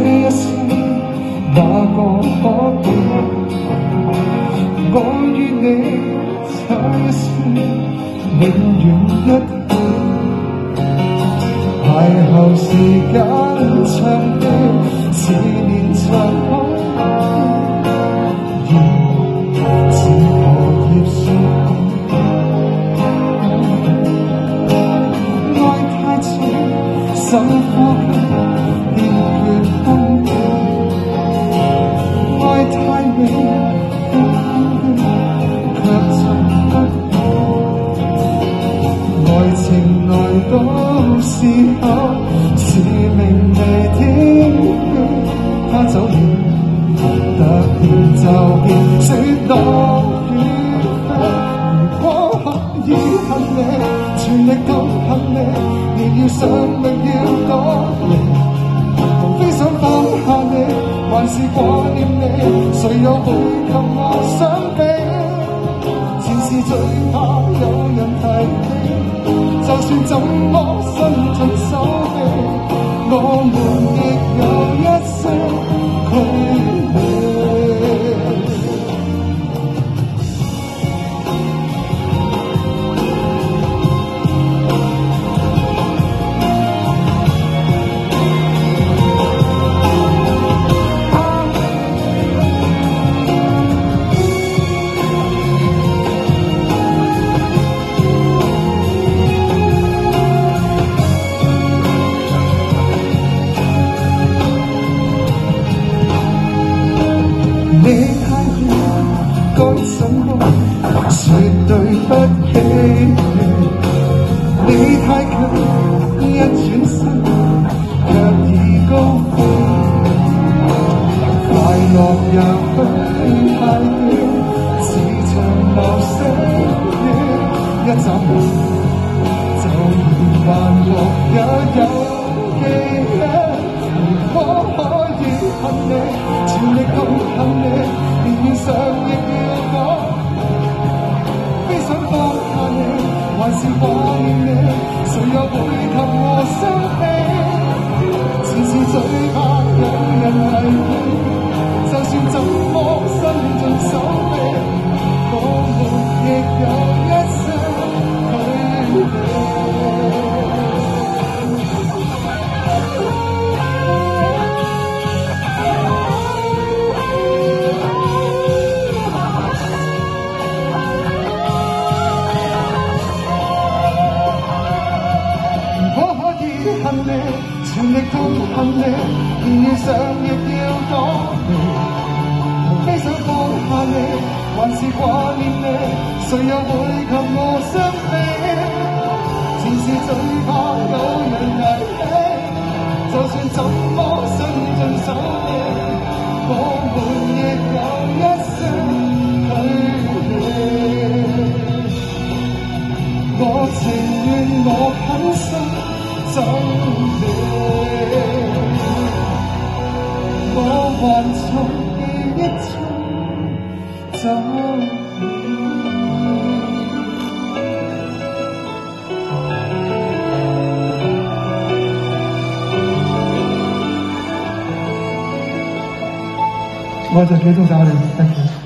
一生哪個可比？我與你差一生，永遠一起。邂逅時間長的，思念長空的，要似荷葉樹。愛太重，深呼吸，欠缺空氣。愛太美，卻尋不到。愛情來到時候，是命未天機，他走了，突然就變說到與非。如果可以恨你，全力都恨你，連要想力要躲離，無非想放下你，還是掛念你，誰又會及我相比？前事最怕有人提起，就算怎麼伸盡手臂，我們亦有一些距離。你太遠，該怎麼說對不起你？你太近，一轉身卻已高飛。快樂也不太短，似場流星雨，一眨眼就如幻覺也有記憶。如果可以恨你，全力都恨你，連面上亦要講，非想放下你，還是掛念你，誰又會及我相比？前事最怕有人提起，就算怎麼伸盡手臂，我們亦有一些距離。恨你，全力都恨你，連遇上亦要躲避，無非想放下你，還是掛念你，誰又會及我相比？前事最怕有人提起，就算怎麼伸盡手臂，我們亦有一些距離。我情願我狠心走你，我還從記憶中走你。我就幾鐘走你，thank you。